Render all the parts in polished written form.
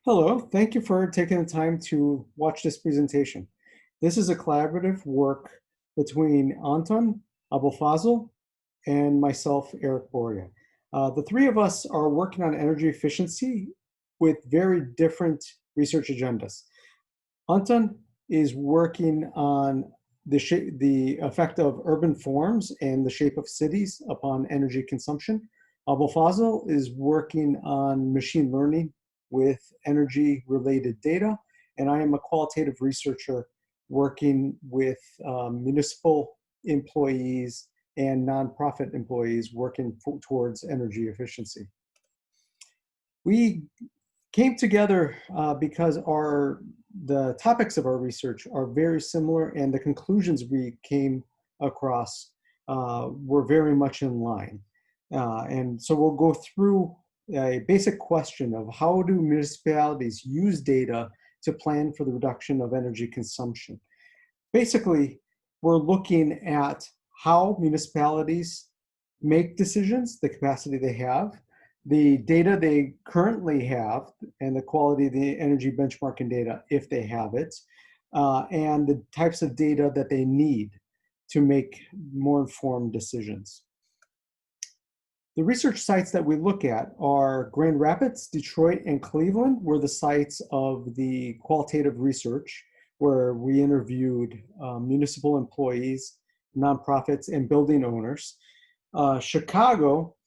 Hello, thank you for taking the time to watch this presentation. This is a collaborative work between Anton Abulfazl and myself, Eric Boria. The three of us are working on energy efficiency with very different research agendas. Anton is working on the effect of urban forms and the shape of cities upon energy consumption. Abulfazl is working on machine learning with energy-related data, and I am a qualitative researcher working with municipal employees and nonprofit employees working towards energy efficiency. We came together because the topics of our research are very similar, and the conclusions we came across were very much in line. And so we'll go through a basic question of how do municipalities use data to plan for the reduction of energy consumption. Basically, we're looking at how municipalities make decisions, the capacity they have, the data they currently have, and the quality of the energy benchmarking data, if they have it, and the types of data that they need to make more informed decisions. The research sites that we look at are Grand Rapids, Detroit, and Cleveland were the sites of the qualitative research where we interviewed municipal employees, nonprofits, and building owners. Chicago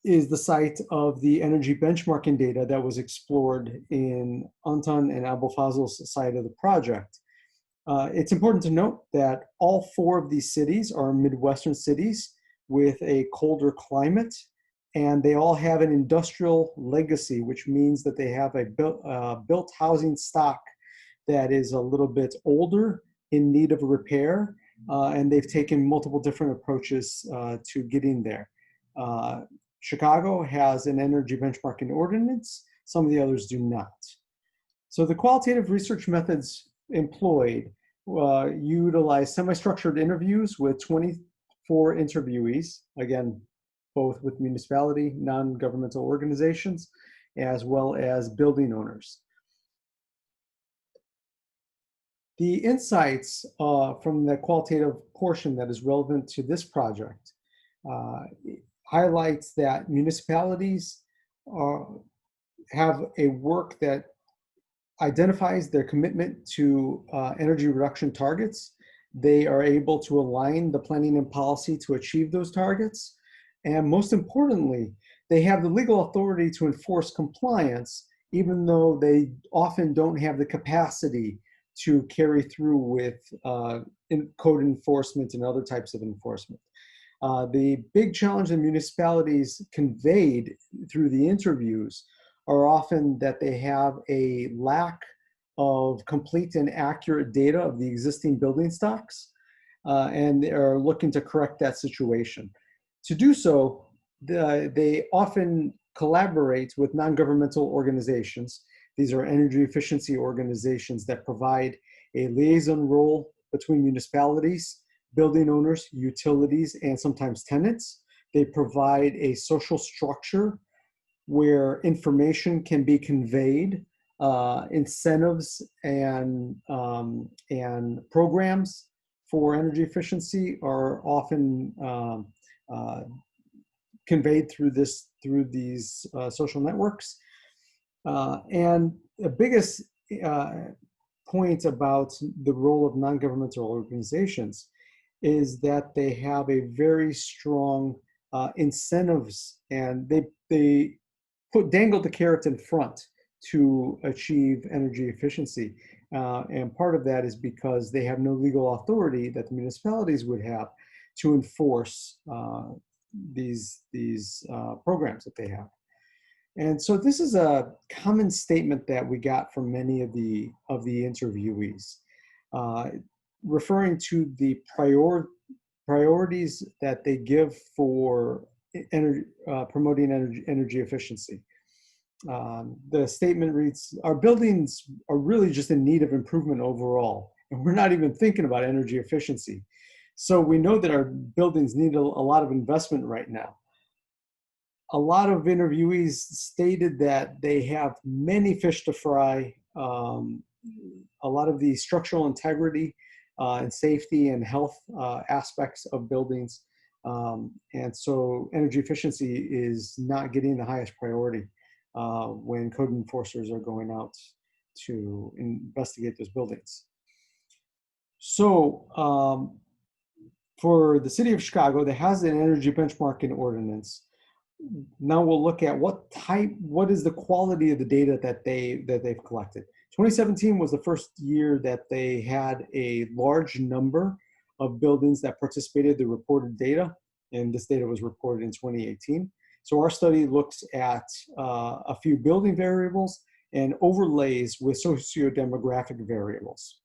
is the site of the energy benchmarking data that was explored in Anton and Abulfazl's side of the project. It's important to note that all four of these cities are Midwestern cities with a colder climate, and they all have an industrial legacy, which means that they have a built housing stock that is a little bit older, in need of repair, and they've taken multiple different approaches to getting there. Chicago has an energy benchmarking ordinance, some of the others do not. So the qualitative research methods employed utilize semi-structured interviews with 24 interviewees, again, both with municipality, non-governmental organizations, as well as building owners. The insights from the qualitative portion that is relevant to this project highlights that municipalities have a work that identifies their commitment to energy reduction targets. They are able to align the planning and policy to achieve those targets. And most importantly, they have the legal authority to enforce compliance, even though they often don't have the capacity to carry through with code enforcement and other types of enforcement. The big challenge that municipalities conveyed through the interviews are often that they have a lack of complete and accurate data of the existing building stocks, and they are looking to correct that situation. To do so, they often collaborate with non-governmental organizations. These are energy efficiency organizations that provide a liaison role between municipalities, building owners, utilities, and sometimes tenants. They provide a social structure where information can be conveyed, incentives and programs for energy efficiency are often conveyed through these social networks. And the biggest point about the role of non-governmental organizations is that they have a very strong incentives, and they dangle the carrot in front to achieve energy efficiency. And part of that is because they have no legal authority that the municipalities would have to enforce these programs that they have. And so this is a common statement that we got from many of the interviewees, referring to the priorities that they give for promoting energy efficiency. The statement reads, our buildings are really just in need of improvement overall, and we're not even thinking about energy efficiency. So we know that our buildings need a lot of investment right now. a lot of interviewees stated that they have many fish to fry. A lot of the structural integrity and safety and health aspects of buildings. And so energy efficiency is not getting the highest priority when code enforcers are going out to investigate those buildings. So for the city of Chicago that has an energy benchmarking ordinance, now we'll look at what is the quality of the data that they've collected. 2017 was the first year that they had a large number of buildings that participated in the reported data, and this data was reported in 2018. So our study looks at a few building variables and overlays with socio-demographic variables.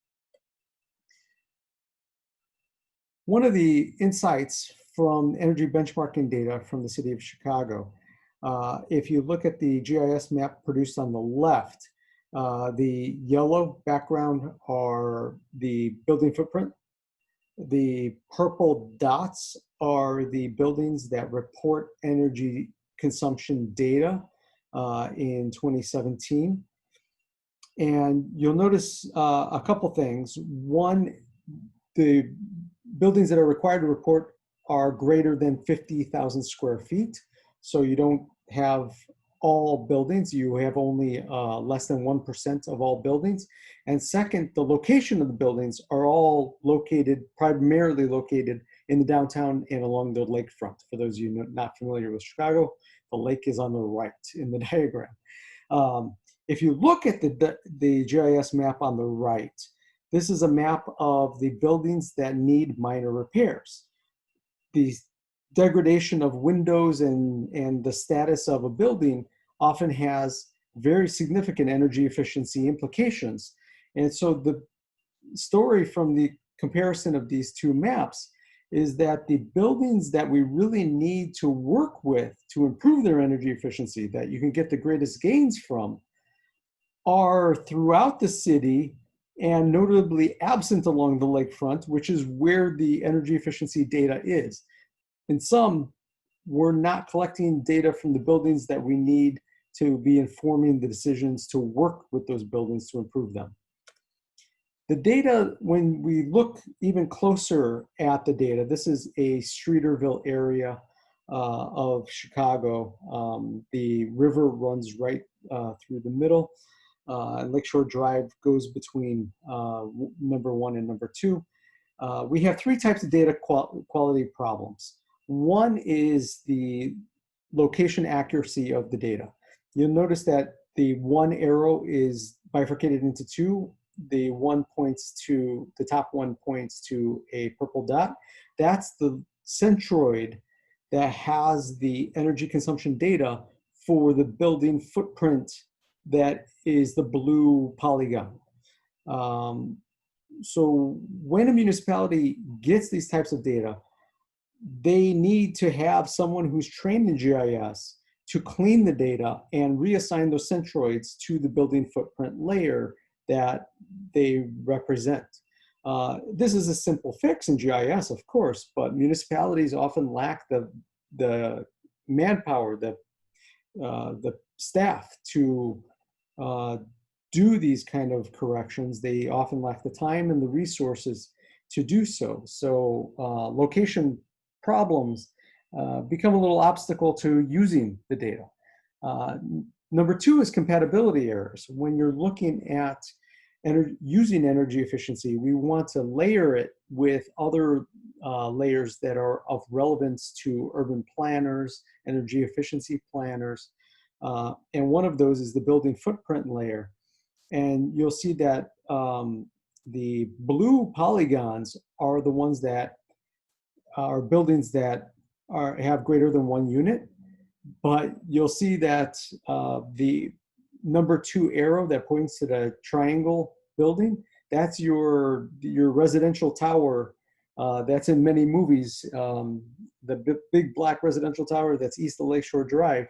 One of the insights from energy benchmarking data from the city of Chicago, if you look at the GIS map produced on the left, the yellow background are the building footprint. The purple dots are the buildings that report energy consumption data in 2017. And you'll notice a couple things. One, the buildings that are required to report are greater than 50,000 square feet. So you don't have all buildings, you have only less than 1% of all buildings. And second, the location of the buildings are all primarily located in the downtown and along the lakefront. For those of you not familiar with Chicago, the lake is on the right in the diagram. If you look at the GIS map on the right, this is a map of the buildings that need minor repairs. The degradation of windows and the status of a building often has very significant energy efficiency implications. And so the story from the comparison of these two maps is that the buildings that we really need to work with to improve their energy efficiency, that you can get the greatest gains from, are throughout the city and notably absent along the lakefront, which is where the energy efficiency data is. In some, we're not collecting data from the buildings that we need to be informing the decisions to work with those buildings to improve them. The data, when we look even closer at the data, this is a Streeterville area of Chicago. The river runs right through the middle. Lakeshore Drive goes between number 1 and number 2. We have 3 types of data quality problems. One is the location accuracy of the data. You'll notice that the one arrow is bifurcated into 2. The top one points to a purple dot. That's the centroid that has the energy consumption data for the building footprint that is the blue polygon. So when a municipality gets these types of data, they need to have someone who's trained in GIS to clean the data and reassign those centroids to the building footprint layer that they represent. This is a simple fix in GIS, of course, but municipalities often lack the manpower, the staff to do these kind of corrections. They often lack the time and the resources to do so. So location problems become a little obstacle to using the data. Number 2 is compatibility errors. When you're looking at using energy efficiency, we want to layer it with other layers that are of relevance to urban planners, energy efficiency planners. And one of those is the building footprint layer. And you'll see that the blue polygons are the ones that are buildings that have greater than 1 unit. But you'll see that the number 2 arrow that points to the triangle building, that's your residential tower that's in many movies. The big black residential tower that's east of Lakeshore Drive,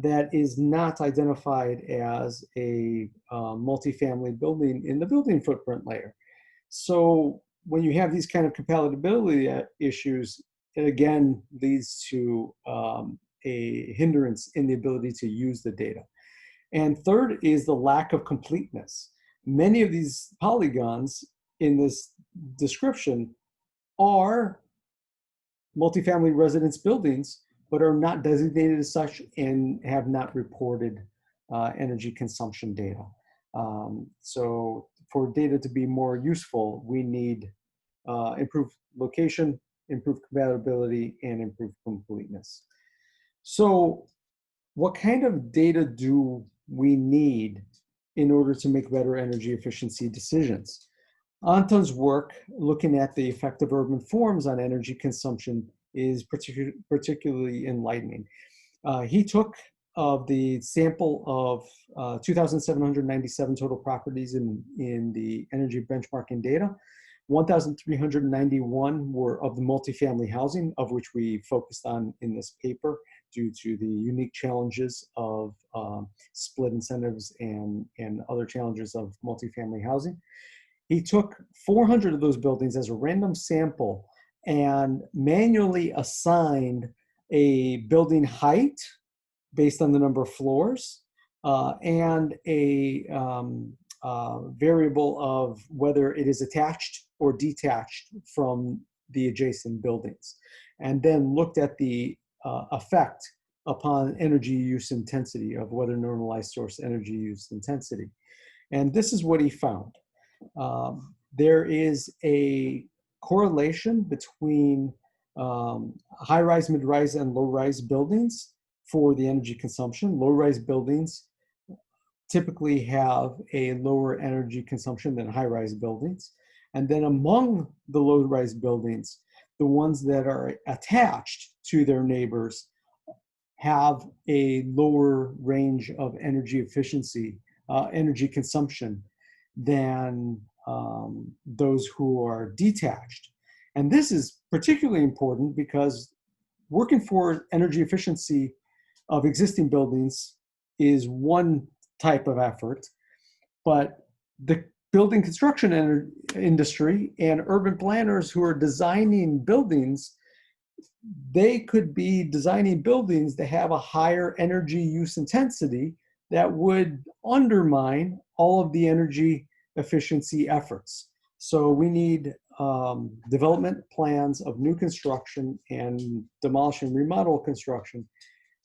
that is not identified as a multifamily building in the building footprint layer. So when you have these kind of compatibility issues, it again leads to a hindrance in the ability to use the data. And third is the lack of completeness. Many of these polygons in this description are multifamily residence buildings, but are not designated as such and have not reported energy consumption data. So for data to be more useful, we need improved location, improved compatibility, and improved completeness. So what kind of data do we need in order to make better energy efficiency decisions? Anton's work looking at the effect of urban forms on energy consumption is particularly enlightening. He took the sample of 2,797 total properties in the energy benchmarking data. 1,391 were of the multifamily housing, of which we focused on in this paper due to the unique challenges of split incentives and other challenges of multifamily housing. He took 400 of those buildings as a random sample and manually assigned a building height based on the number of floors and a variable of whether it is attached or detached from the adjacent buildings, and then looked at the effect upon energy use intensity of weather normalized source energy use intensity. And this is what he found. There is a correlation between high-rise, mid-rise, and low-rise buildings for the energy consumption. Low-rise buildings typically have a lower energy consumption than high-rise buildings. And then among the low-rise buildings, the ones that are attached to their neighbors have a lower range of energy efficiency, energy consumption than those who are detached. And this is particularly important because working for energy efficiency of existing buildings is one type of effort, but the building construction industry and urban planners who are designing buildings, they could be designing buildings that have a higher energy use intensity that would undermine all of the energy efficiency efforts. So we need development plans of new construction and demolish and remodel construction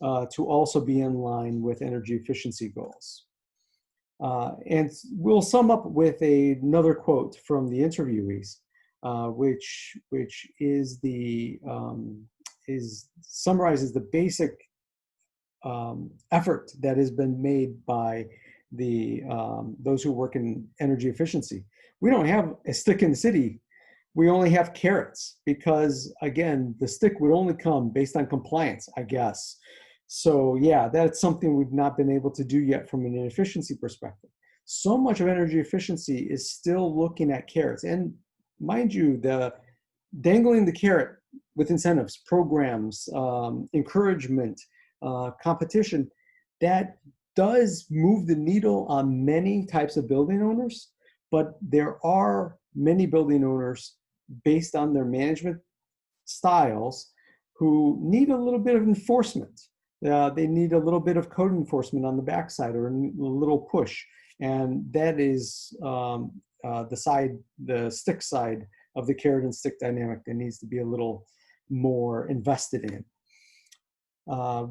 to also be in line with energy efficiency goals. And we'll sum up with another quote from the interviewees, which is summarizes the basic effort that has been made by those who work in energy efficiency. We don't have a stick in the city. We only have carrots because, again, the stick would only come based on compliance, I guess. So yeah, that's something we've not been able to do yet from an efficiency perspective. So much of energy efficiency is still looking at carrots. And mind you, the dangling the carrot with incentives, programs, encouragement, competition, that does move the needle on many types of building owners, but there are many building owners based on their management styles who need a little bit of enforcement. They need a little bit of code enforcement on the backside or a little push. And that is the stick side of the carrot and stick dynamic that needs to be a little more invested in.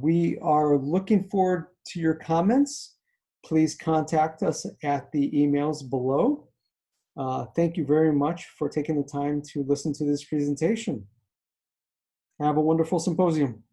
We are looking forward to your comments. Please contact us at the emails below. Thank you very much for taking the time to listen to this presentation. Have a wonderful symposium.